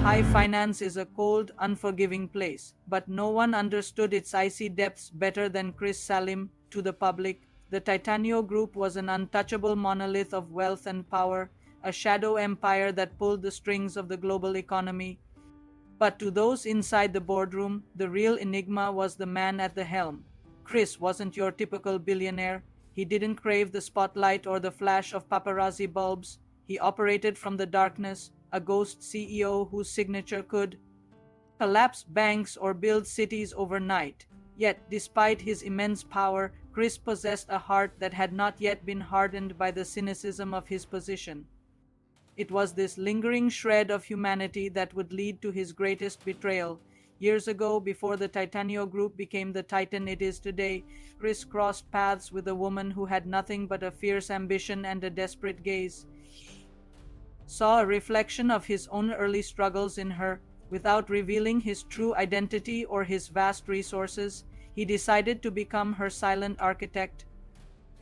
high finance is a cold, unforgiving place, but no one understood its icy depths better than Chris Salim. To the public, the Titanio Group was an untouchable monolith of wealth and power, a shadow empire that pulled the strings of the global economy. But to those inside the boardroom, the real enigma was the man at the helm. Chris wasn't your typical billionaire. He didn't crave the spotlight or the flash of paparazzi bulbs. He operated from the darkness, a ghost CEO whose signature could collapse banks or build cities overnight. Yet, despite his immense power, Chris possessed a heart that had not yet been hardened by the cynicism of his position. It was this lingering shred of humanity that would lead to his greatest betrayal. Years ago, before the Titanio Group became the titan it is today, Chris crossed paths with a woman who had nothing but a fierce ambition and a desperate gaze. Saw a reflection of his own early struggles in her. Without revealing his true identity or his vast resources, he decided to become her silent architect.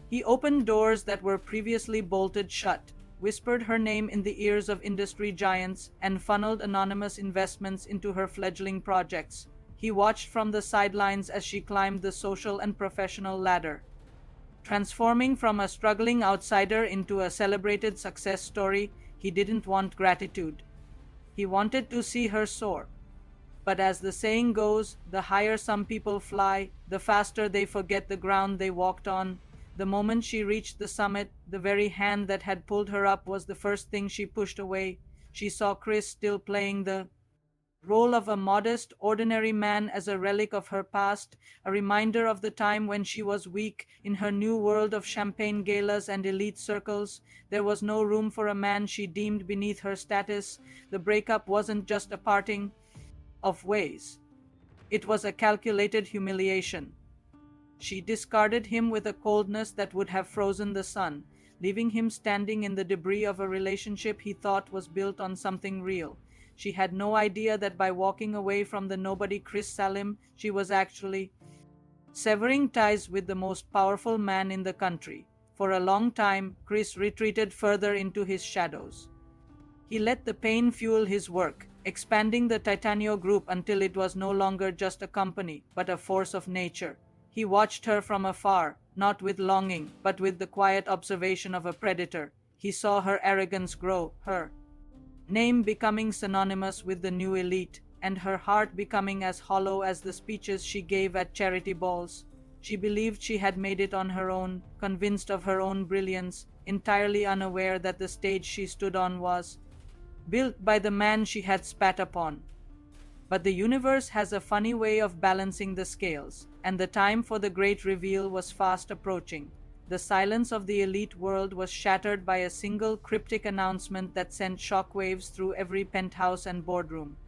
He opened doors that were previously bolted shut, whispered her name in the ears of industry giants, and funneled anonymous investments into her fledgling projects. He watched from the sidelines as she climbed the social and professional ladder, transforming from a struggling outsider into a celebrated success story. He didn't want gratitude. He wanted to see her soar. But as the saying goes, the higher some people fly, the faster they forget the ground they walked on. The moment she reached the summit, the very hand that had pulled her up was the first thing she pushed away. She saw Chris still playing the role of a modest, ordinary man as a relic of her past, a reminder of the time when she was weak. In her new world of champagne galas and elite circles, there was no room for a man she deemed beneath her status. The breakup wasn't just a parting of ways. It was a calculated humiliation. She discarded him with a coldness that would have frozen the sun, leaving him standing in the debris of a relationship he thought was built on something real. She had no idea that by walking away from the nobody Chris Salim, she was actually severing ties with the most powerful man in the country. For a long time, Chris retreated further into his shadows. He let the pain fuel his work, expanding the Titanio Group until it was no longer just a company, but a force of nature. He watched her from afar, not with longing, but with the quiet observation of a predator. He saw her arrogance grow, her name becoming synonymous with the new elite, and her heart becoming as hollow as the speeches she gave at charity balls. She believed she had made it on her own, convinced of her own brilliance, entirely unaware that the stage she stood on was built by the man she had spat upon. But the universe has a funny way of balancing the scales, and the time for the great reveal was fast approaching. The silence of the elite world was shattered by a single cryptic announcement that sent shockwaves through every penthouse and boardroom.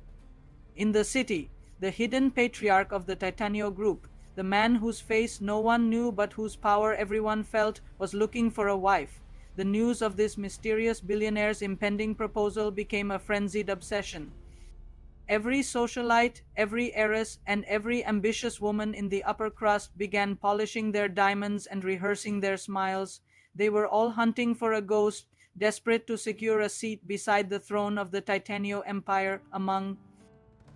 In the city, the hidden patriarch of the Titanio Group, the man whose face no one knew but whose power everyone felt, was looking for a wife. The news of this mysterious billionaire's impending proposal became a frenzied obsession. Every socialite, every heiress, and every ambitious woman in the upper crust began polishing their diamonds and rehearsing their smiles. They were all hunting for a ghost, desperate to secure a seat beside the throne of the Titanio Empire. Among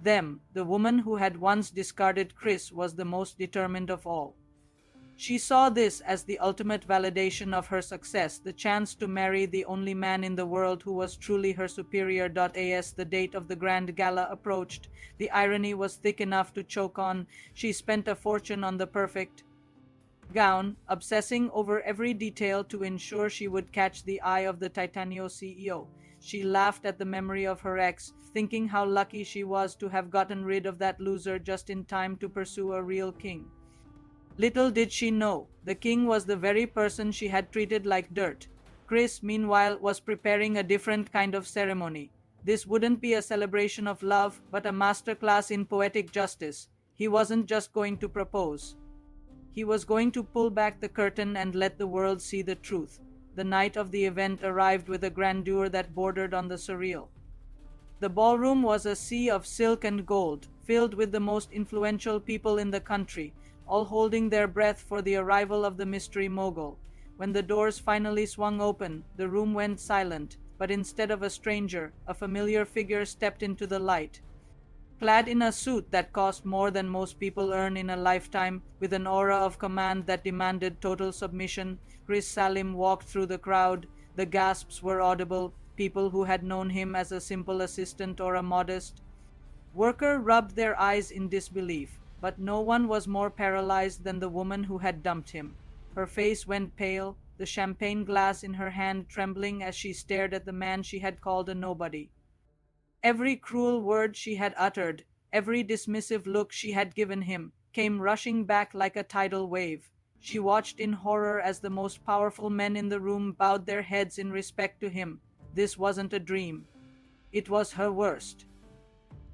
them, the woman who had once discarded Chris was the most determined of all. She saw this as the ultimate validation of her success, the chance to marry the only man in the world who was truly her superior. As the date of the grand gala approached, the irony was thick enough to choke on. She spent a fortune on the perfect gown, obsessing over every detail to ensure she would catch the eye of the Titanio CEO. She laughed at the memory of her ex, thinking how lucky she was to have gotten rid of that loser just in time to pursue a real king. Little did she know, the king was the very person she had treated like dirt. Chris, meanwhile, was preparing a different kind of ceremony. This wouldn't be a celebration of love, but a masterclass in poetic justice. He wasn't just going to propose. He was going to pull back the curtain and let the world see the truth. The night of the event arrived with a grandeur that bordered on the surreal. The ballroom was a sea of silk and gold, filled with the most influential people in the country, all holding their breath for the arrival of the mystery mogul. When the doors finally swung open, the room went silent. but instead of a stranger, a familiar figure stepped into the light. Clad in a suit that cost more than most people earn in a lifetime, with an aura of command that demanded total submission, Chris Salim walked through the crowd. The gasps were audible. People who had known him as a simple assistant or a modest worker rubbed their eyes in disbelief, but no one was more paralyzed than the woman who had dumped him. Her face went pale, the champagne glass in her hand trembling as she stared at the man she had called a nobody. Every cruel word she had uttered, every dismissive look she had given him, came rushing back like a tidal wave. She watched in horror as the most powerful men in the room bowed their heads in respect to him. This wasn't a dream. It was her worst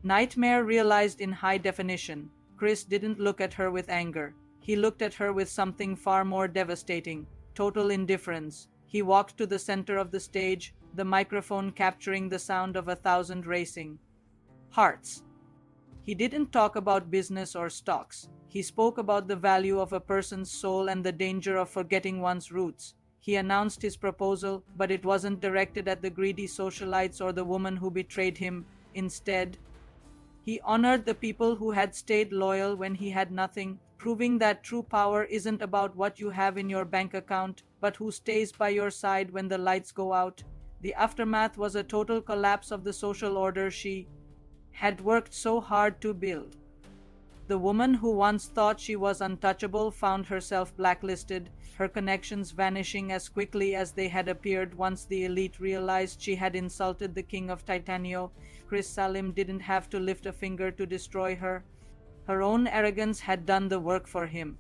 nightmare realized in high definition. Chris didn't look at her with anger. He looked at her with something far more devastating: total indifference. He walked to the center of the stage, the microphone capturing the sound of 1,000 racing hearts. He didn't talk about business or stocks. He spoke about the value of a person's soul and the danger of forgetting one's roots. He announced his proposal, but it wasn't directed at the greedy socialites or the woman who betrayed him. Instead, he honored the people who had stayed loyal when he had nothing, proving that true power isn't about what you have in your bank account, but who stays by your side when the lights go out. The aftermath was a total collapse of the social order she had worked so hard to build. The woman who once thought she was untouchable found herself blacklisted, her connections vanishing as quickly as they had appeared once the elite realized she had insulted the king of Titanio. Chris Salim didn't have to lift a finger to destroy her. Her own arrogance had done the work for him.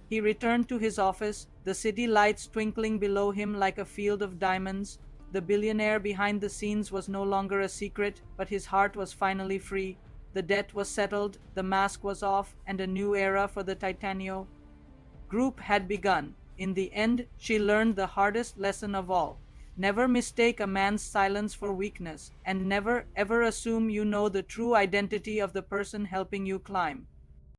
He returned to his office, the city lights twinkling below him like a field of diamonds. The billionaire behind the scenes was no longer a secret, but his heart was finally free. The debt was settled, the mask was off, and a new era for the Titanio group had begun. In the end, she learned the hardest lesson of all. Never mistake a man's silence for weakness, and never ever assume you know the true identity of the person helping you climb.